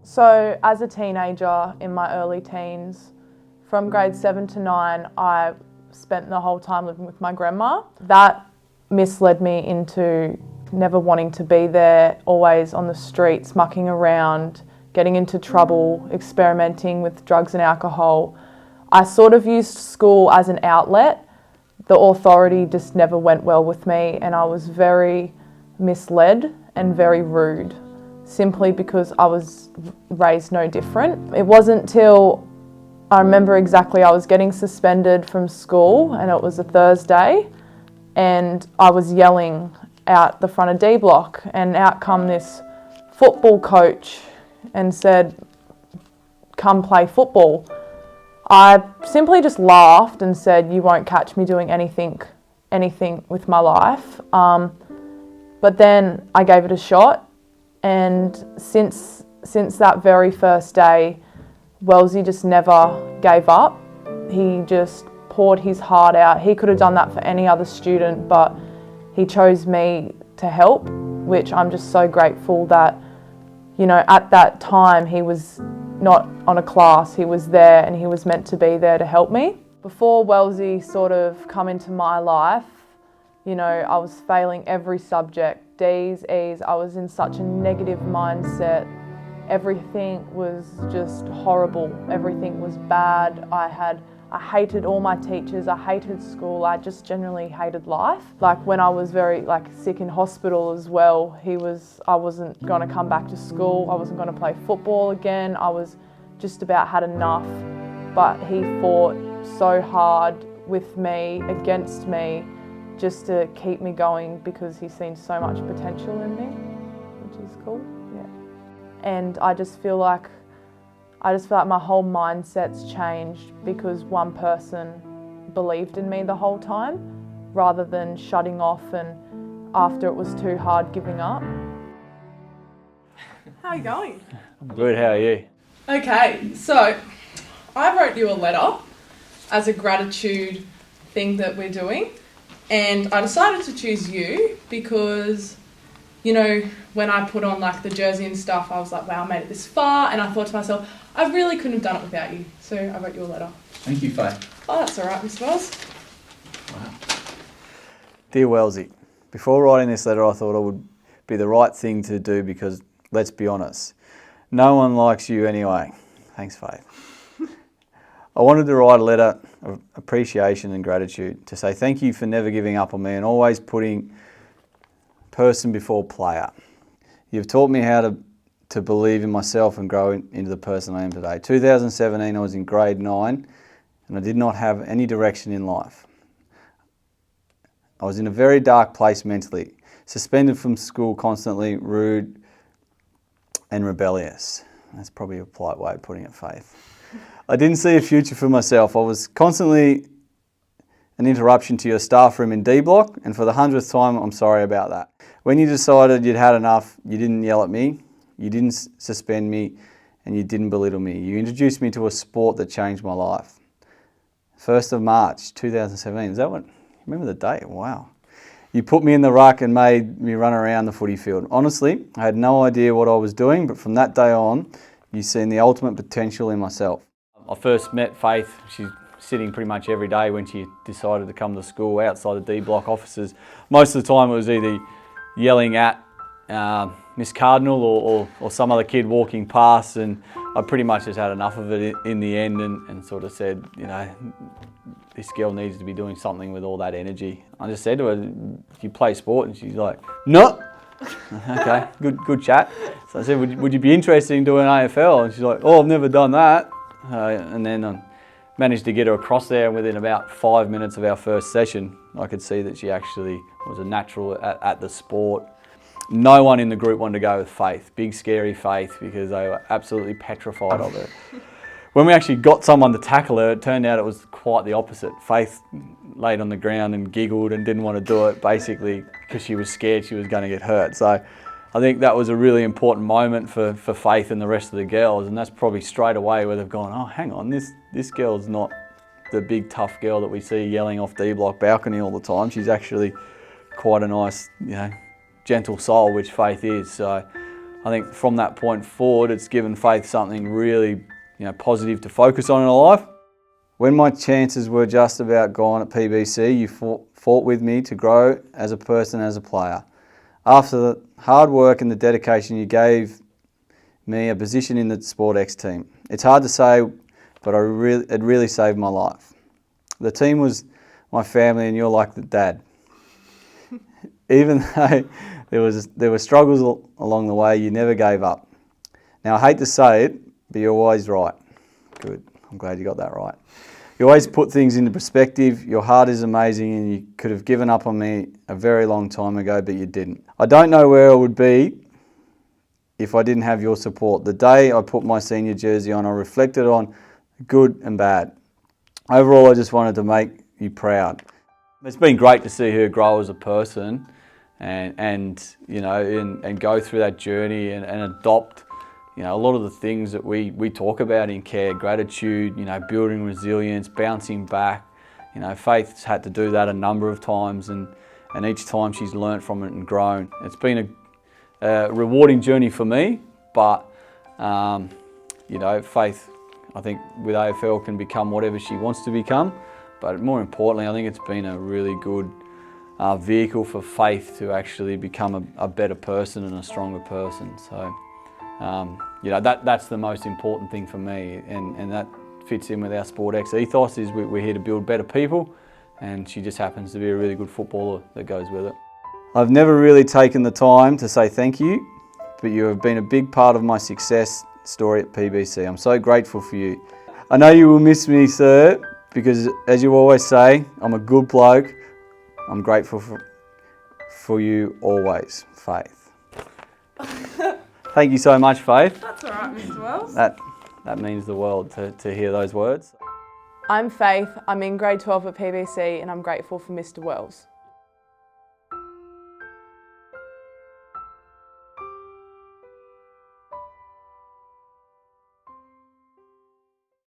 So as a teenager in my early teens, from grade 7 to 9, I spent the whole time living with my grandma. That misled me into never wanting to be there, always on the streets, mucking around, getting into trouble, experimenting with drugs and alcohol. I sort of used school as an outlet. The authority just never went well with me, and I was very misled and very rude, simply because I was raised no different. It wasn't till I remember exactly, I was getting suspended from school and it was a Thursday, and I was yelling out the front of D block, and out come this football coach and said, "Come play football." I simply just laughed and said, "You won't catch me doing anything with my life." But then I gave it a shot, and since that very first day, Wellesley just never gave up. He just poured his heart out. He could have done that for any other student, but he chose me to help, which I'm just so grateful that, at that time he was not on a class, he was there and he was meant to be there to help me. Before Wellesley sort of come into my life, I was failing every subject, D's, E's. I was in such a negative mindset. Everything was just horrible. Everything was bad. I hated all my teachers. I hated school. I just generally hated life. Like when I was very sick in hospital as well, I wasn't going to come back to school. I wasn't going to play football again. I was just about had enough. But he fought so hard with me, against me, just to keep me going, because he's seen so much potential in me, which is cool. Yeah. And I just feel like my whole mindset's changed because one person believed in me the whole time, rather than shutting off and after it was too hard, giving up. How are you going? I'm good, how are you? Okay, so I wrote you a letter as a gratitude thing that we're doing, and I decided to choose you because when I put on the jersey and stuff, I was like, wow, I made it this far, and I thought to myself, I really couldn't have done it without you. So I wrote you a letter. Thank you, Faith. Oh, that's all right, Mr. Wells. Wow. Dear Wellesley, before writing this letter, I thought it would be the right thing to do because, let's be honest, no one likes you anyway. Thanks, Faith. I wanted to write a letter of appreciation and gratitude to say thank you for never giving up on me and always putting person before player. You've taught me how to believe in myself and grow into the person I am today. 2017, I was in grade 9 and I did not have any direction in life. I was in a very dark place mentally, suspended from school constantly, rude and rebellious. That's probably a polite way of putting it, Faith. I didn't see a future for myself. I was constantly an interruption to your staff room in D block, and for the 100th time, I'm sorry about that. When you decided you'd had enough, you didn't yell at me, you didn't suspend me, and you didn't belittle me. You introduced me to a sport that changed my life. 1st of March, 2017, is that what? Remember the date? Wow. You put me in the ruck and made me run around the footy field. Honestly, I had no idea what I was doing, but from that day on, you've seen the ultimate potential in myself. I first met Faith, she's sitting pretty much every day when she decided to come to school outside the D block offices. Most of the time it was either yelling at Miss Cardinal or some other kid walking past, and I pretty much just had enough of it in the end and sort of said, this girl needs to be doing something with all that energy. I just said to her, do you play sport? And she's like, no. Okay, good chat. So I said, would you be interested in doing AFL? And she's like, oh, I've never done that. And then I managed to get her across there, and within about 5 minutes of our first session, I could see that she actually was a natural at the sport. No one in the group wanted to go with Faith, big scary Faith, because they were absolutely petrified of her. When we actually got someone to tackle her, it turned out it was quite the opposite. Faith laid on the ground and giggled and didn't want to do it, basically because she was scared she was going to get hurt. So I think that was a really important moment for Faith and the rest of the girls, and that's probably straight away where they've gone, oh, hang on, this girl's not the big tough girl that we see yelling off D block balcony all the time. She's actually quite a nice, gentle soul, which Faith is. So I think from that point forward, it's given Faith something really, positive to focus on in her life. When my chances were just about gone at PBC, you fought with me to grow as a person, as a player. After the hard work and the dedication, you gave me a position in the Sport X team. It's hard to say, but it really saved my life. The team was my family, and you're like the dad. Even though there were struggles along the way, you never gave up. Now, I hate to say it, but you're always right. Good. I'm glad you got that right. You always put things into perspective. Your heart is amazing, and you could have given up on me a very long time ago, but you didn't. I don't know where I would be if I didn't have your support. The day I put my senior jersey on, I reflected on good and bad. Overall, I just wanted to make you proud. It's been great to see her grow as a person and go through that journey and adopt a lot of the things that we talk about in care: gratitude, building resilience, bouncing back. Faith's had to do that a number of times, and each time she's learnt from it and grown. It's been a rewarding journey for me, but Faith, I think with AFL can become whatever she wants to become. But more importantly, I think it's been a really good vehicle for Faith to actually become a better person and a stronger person. So, that's the most important thing for me, and that fits in with our Sport X ethos. Is we're here to build better people, and she just happens to be a really good footballer that goes with it. I've never really taken the time to say thank you, but you have been a big part of my success story at PBC. I'm so grateful for you. I know you will miss me, sir, because as you always say, I'm a good bloke. I'm grateful for you always, Faith. Thank you so much, Faith. That's all right, Mr. Wells. That means the world to hear those words. I'm Faith. I'm in grade 12 at PBC, and I'm grateful for Mr. Wells.